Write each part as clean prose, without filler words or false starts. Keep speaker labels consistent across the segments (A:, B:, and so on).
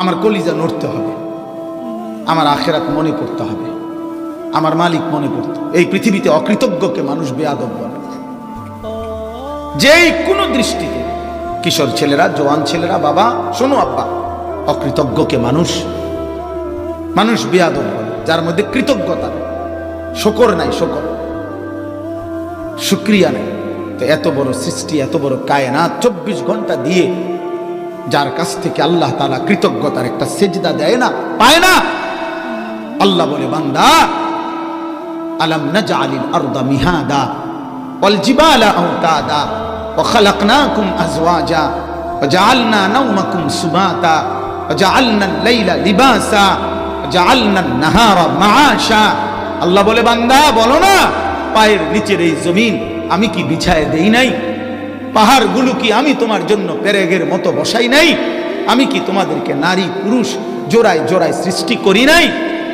A: আমার কলিজা নড়তে হবে, আমার আখেরাত মনে করতে হবে, আমার মালিক মনে করতে। এই পৃথিবীতে অকৃতজ্ঞকে মানুষ বেয়াদব বলে, যেই কোনো দৃষ্টিতে। কিশোর ছেলেরা, জওয়ান ছেলেরা, বাবা শোনো আব্বা, অকৃতজ্ঞকে মানুষ বেয়াদব বলে, যার মধ্যে কৃতজ্ঞতা নেই, শকর নাই, শুকরিয়া নেই। তো এত বড় সৃষ্টি, এত বড় কায়নাত 24 ঘন্টা দিয়ে যার কাছ থেকে আল্লাহ তাআলা কৃতজ্ঞতার একটা সেজদা দেয় না, পায় না, আল্লাহ বলে বান্দা আলাম নাজআলিল আরদা মিহাদা ওয়াল জিবালা আওতাদা ওয়া খালাকনাকুম আজওয়াজা ওয়া জাআলনা নাওমাকুম সুবাতা ওয়া জাআলনাল লাইলা লিবাসা ওয়া জাআলনান নাহারা মাআশা। আল্লাহ বলে বান্দা বলো না, পায়ের নিচের এই জমিন আমি কি বিছায় দেই নাই? পাহাড়গুলো কি আমি তোমার জন্য পেরেগের মতো বসাই নাই? আমি কি তোমাদেরকে নারী পুরুষ জোড়ায় জোড়ায় সৃষ্টি করি নাই?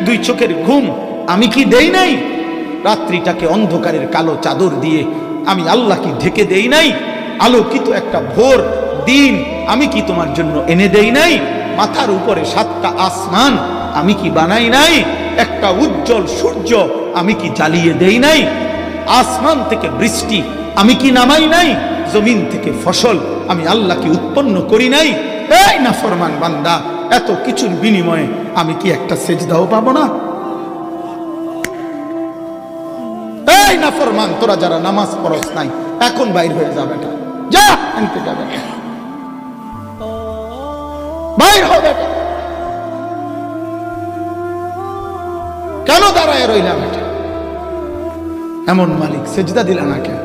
A: দুই চোখের ঘুম আমি কি দেই নাই? রাত্রিটাকে অন্ধকারের কালো চাদর দিয়ে আমি আল্লাহ কি ঢেকে দেই নাই? আলোকিত একটা ভোর দিন আমি কি তোমার জন্য এনে দেই নাই? মাথার উপরে 7টা আসমান আমি কি বানাই নাই? একটা উজ্জ্বল সূর্য আমি কি জ্বালিয়ে দেই নাই? আসমান থেকে বৃষ্টি আমি কি নামাই নাই? জমিন থেকে ফসল আমি আল্লাহ কি উৎপন্ন করি নাই? এই নাফরমান বান্দা, এত কিছুর বিনিময়ে আমি কি একটা সেজদাও পাবো না? এই নাফরমান, তোরা যারা নামাজ পড়স নাই এখন বাইর হয়ে যাবে, যা আনতে যাবে, বাইর হবে। কেন দাঁড়ায় রইলাম? এটা এমন মালিক সেজদা দিলা না কেন?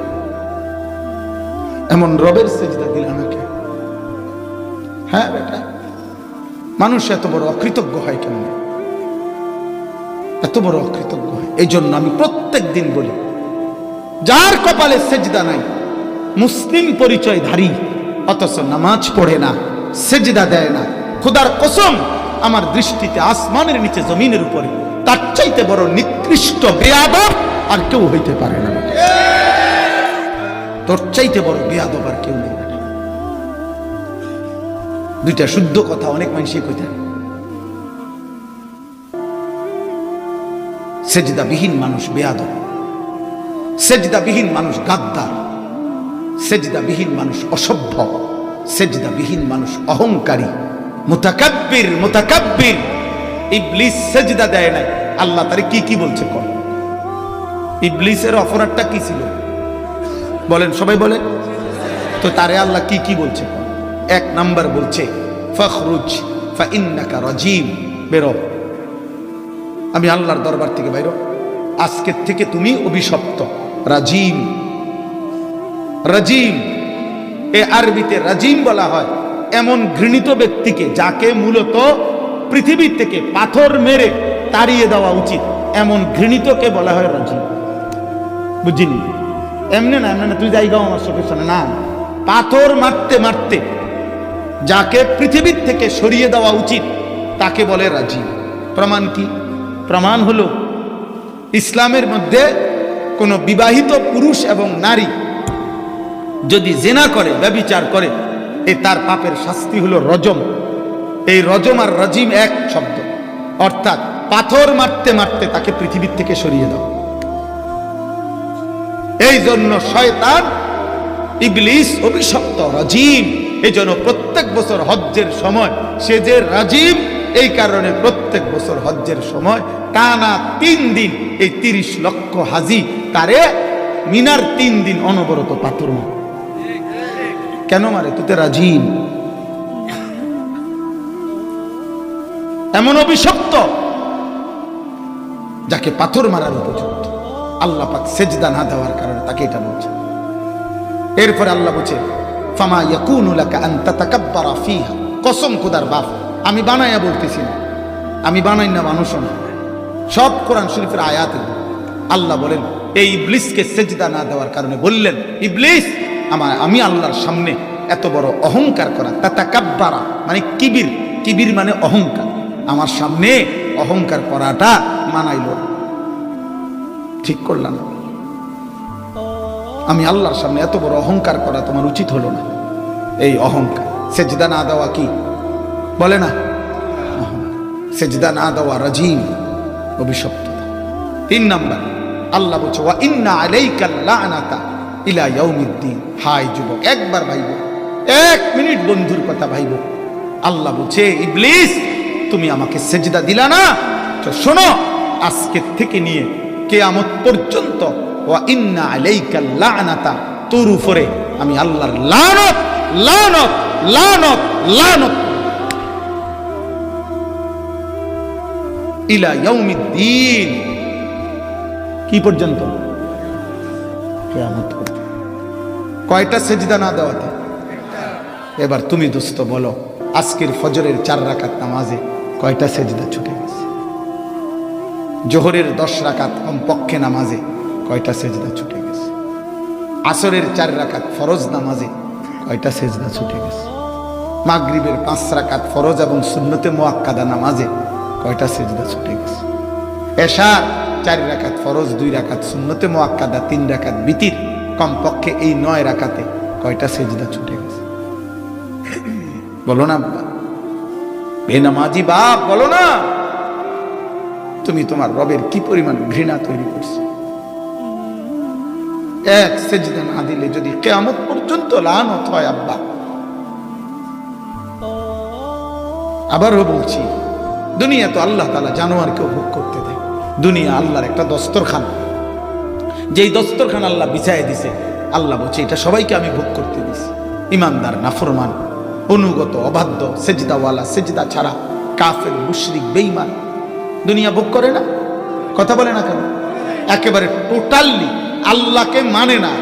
A: এমন রবের সেজদা দিলা না কেন? হ্যাঁ বেটা, মানুষ এত বড় অকৃতজ্ঞ হয় কেন? এত বড় অকৃতজ্ঞ হয়। এই জন্য আমি প্রত্যেক দিন বলি, যার কপালে সেজদা নাই, মুসলিম পরিচয়ধারী অথচ নামাজ পড়ে না, সেজদা দেয় না, খোদার কসম আমার দৃষ্টিতে আসমানের নিচে জমিনের উপরে তার চাইতে বড় নিকৃষ্ট বেয়াদব আর কেউ হইতে পারে না। তোর চাইতে বড় বেয়াদব আর কেউ নেই। দুইটা শুদ্ধ কথা অনেক মানুষই কইতে, সেজদাবিহীন মানুষ বেয়াদব, সেজদাবিহীন মানুষ গাদ্দার, সেজদাবিহীন মানুষ অসভ্য, সেজদাবিহীন মানুষ অহংকারী, মুতাকাব্বির। ইবলিস সেজদা দেয় নাই, আল্লাহ তারে কি বলছে কর? ইবলিসের অপরাধটা কি ছিল বলেন, সবাই বলেন তো। তারে আল্লাহ কি বলছে? 1 নাম্বার বলছে ফখরুজ ফাইন্নাকা রাজিম, বেরো, আমি আল্লাহর দরবার থেকে বাইরো, আজকের থেকে তুমি অভিশপ্ত। রাজিম, রাজিম এ আরবিতে রাজিম বলা হয় এমন ঘৃণিত ব্যক্তিকে যাকে মূলত পৃথিবী থেকে পাথর মেরে তাড়িয়ে দেওয়া উচিত, এমন ঘৃণিতকে বলা হয় রাজিম। বুঝিনি? এমনি না তুই যাই গাও আমার চোখের সামনে না, পাথর মারতে মারতে যাকে পৃথিবীর থেকে সরিয়ে দেওয়া উচিত তাকে বলে রাজিম। প্রমাণ কি? প্রমাণ হলো ইসলামের মধ্যে কোন বিবাহিত পুরুষ এবং নারী যদি জিনা করে, ব্যভিচার করে, তার পাপের শাস্তি হলো রজম। এই রজম আর রাজিম এক শব্দ, অর্থাৎ পাথর মারতে মারতে তাকে পৃথিবীর থেকে সরিয়ে দাও। এই জন্য শয়তান ইবলিস অভিশপ্ত, রাজিম। এই জন্য প্রত্যেক বছর হজ্জের সময় সে যে রাজিম, এই কারণে প্রত্যেক বছর হজ্জের সময় টানা 3 দিন এই 30 লক্ষ হাজি তারে মিনার 3 দিন অনবরত পাথর মারে। কেন মারে? তুই রাজিম। এমন অভিশপ্ত যাকে পাথর মারার উপযুক্ত। আল্লাহ পাক সেজদা না দেওয়ার কারণে তাকে এটা বলছে। এরপরে আল্লাহ বলছে ফামা ইয়াকুনু লাকা আন তাতাকাব্বারা ফিহা, কসম খোদার বাপ, আমি বানাইয়া বলতেছি না, আমি বানাই না, মানুষও না, সব কোরআন শরীফের আয়াতে আল্লাহ বলেন এই ইবলিসকে সেজদা না দেওয়ার কারণে বললেন, ইবলিস আমি আল্লাহর সামনে এত বড় অহংকার করা, তাতাকাব্বারা মানে কিবির, কিবির মানে অহংকার, আমার সামনে অহংকার করাটা মানাইল, ঠিক করলাম না। আমি আল্লাহর সামনে এত বড় অহংকার করা তোমার উচিত হলো না। এই অহংকার, সেজদা না দেওয়া কি বলে না, সেজদা না দেওয়া রাজিম, অভিশপ্ততা। 3 নাম্বার আল্লাহ বলছে ওয়া ইন্না আলাইকাল লানাতা ইলা ইয়াউমিদ্দিন। হাই যুবক, একবার ভাইব, 1 মিনিট বন্ধুর কথা ভাইব। আল্লাহ বলছে ইবলিস তুমি আমাকে সেজদা দিলা না, তো শোনো আজকে থেকে নিয়ে কিয়ামত পর্যন্ত ওয়া ইন্না আলাইকাল লানাতা, তোর উপরে আমি আল্লাহর লানত লানত লানত লানত ইলা ইয়াউমিদ্দিন। কি পর্যন্ত? কিয়ামত পর্যন্ত। কয়টা সেজদা না দেওয়াতে? এবার তুমি দোস্ত বলো, আজকের ফজরের 4 রাকাত নামাজে কয়টা সেজদা ছুটে গেছে? জোহরের 10 রাকাত কমপক্ষে নামাজে কয়টা সেজদা ছুটে গেছে? আসরের 4 রাকাত ফরজ নামাজে কয়টা সেজদা ছুটে গেছে? মাগরিবের 5 রাকাত ফরজ এবং সুন্নতে মুআক্কাদা নামাজে কয়টা সেজদা ছুটে গেছে? এশার 4 রাকাত ফরজ, 2 রাকাত সুন্নতে মুআক্কাদা, 3 রাকাত বিতির, কমপক্ষে এই 9 রাকাতে কয়টা সেজদা ছুটে গেছে? বলো না বেনামাজি বাপ, বলো না। তুমি তোমার রবের কি পরিমাণ ঘৃণা তৈরি করছো। 1 সেজদা না দিলে যদি কিয়ামত পর্যন্ত লানত হয় আব্বা। আবারও বলছি, দুনিয়া তো আল্লাহ তাআলা জানোয়ারকেও ভোগ করতে দেয়। দুনিয়া আল্লাহর একটা দস্তরখান, যেই দস্তরখান আল্লাহ বিছায় দিছে, আল্লাহ বলছে এটা সবাইকে আমি ভোগ করতে দিছি। ইমানদার, নাফরমান, অনুগত, অবাধ্য, সেজদাওয়ালা, সেজদা ছাড়া, কাফের, মুশরিক, বেঈমান, দুনিয়া ভোগ করে না? কথা বলে না কেন? একেবারে টোটালি আল্লাহকে মানে না,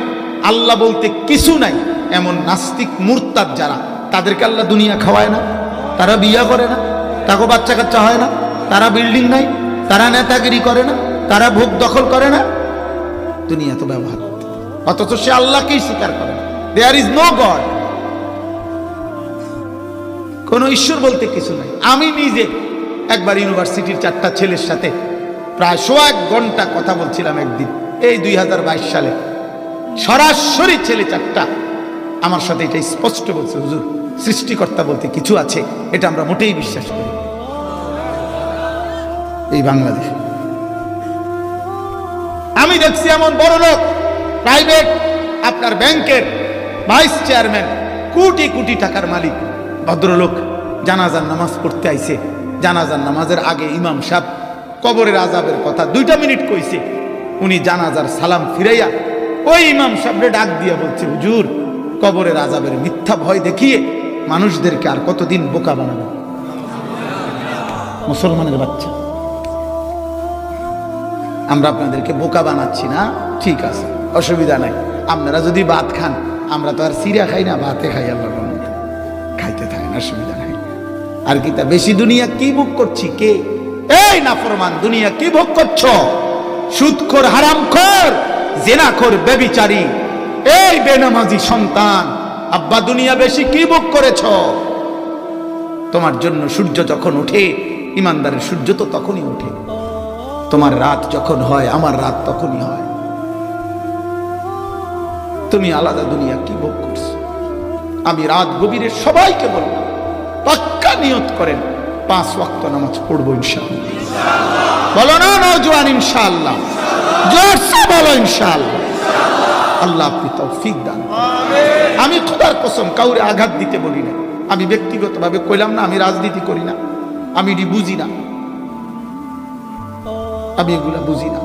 A: আল্লাহ বলতে কিছু নাই এমন নাস্তিক মুরতাদ যারা, তাদেরকে আল্লাহ দুনিয়া খাওয়ায় না? তারা বিয়া করে না? তাকে বাচ্চা কাচ্চা হয় না? তারা বিল্ডিং নাই? তারা নেতাগিরি করে না? তারা ভোগ দখল করে না? দুনিয়া তো ব্যবহার, অথচ সে আল্লাহকেই স্বীকার করে না। দেয়ার ইজ নো গড, কোন ঈশ্বর বলতে কিছু নাই। আমি নিজে একবার ইউনিভার্সিটির 4টা ছেলের সাথে প্রায় 1 ঘন্টা কথা বলছিলাম একদিন, এই 2022 সালে। সরাসরি ছেলে 4টা আমার সাথে এটা স্পষ্ট বলছে, হুজুর সৃষ্টিকর্তা বলতে কিছু আছে, এটা আমরা মোটেই বিশ্বাস করি। এই বাংলাদেশ আমি দেখছি এমন বড় লোক, প্রাইভেট আপনার ব্যাংকের ভাইস চেয়ারম্যান, কোটি কোটি টাকার মালিক, ভদ্রলোক জানাজার নামাজ পড়তে আইছে। জানাজার নামাজের আগে ইমাম সাহেব কবরের আযাবের কথা 2টা মিনিট কইছে। উনি জানাজার সালাম ফিরাইয়া ওই ইমাম সাহেবরে ডাক দিয়ে বলছে, হুজুর কবরের আযাবের মিথ্যা ভয় দেখিয়ে মানুষদেরকে আর কতদিন বোকা বানাবেন? মুসলমানের বাচ্চা, আমরা আপনাদেরকে বোকা বানাচ্ছি না, ঠিক আছে, অসুবিধা নাই। আপনারা যদি ভাত খান, আমরা তো আর সিরা খাই না, ভাতে খাই, আল্লাহ খাইতে থাকেন, অসুবিধা নাই। আর কি তা বেশি দুনিয়া কি ভোগ করছি? কে? এই নাফরমান, দুনিয়া কি ভোগ করছো? সুদখোর, হারামখোর, জিনাখোর, ব্যভিচারী, এই বেনামাজি সন্তান, আব্বা দুনিয়া বেশি কি ভোগ করেছো? তোমার জন্য সূর্য যখন ওঠে, ইমানদারের সূর্য তো তখনই ওঠে। তোমার রাত যখন হয়, আমার রাত তখনই হয়। তুমি আলাদা দুনিয়া কি ভোগ করছো? আমি রাত গভীরে সবাইকে বলবো, পাক্কা নিয়ত করেন 5 ওয়াক্ত নামাজ পড়বো ইনশাআল্লাহ। বলো না নওজোয়ান ইনশাআল্লাহ, জোরসে বলো ইনশাআল্লাহ। আল্লাহ আপনি তৌফিক দান। আমি খোদার কসম কাউরে আঘাত দিতে বলি না, আমি ব্যক্তিগতভাবে কইলাম না, আমি রাজনীতি করি না, আমি এটি বুঝি না, আমি এগুলা বুঝি না।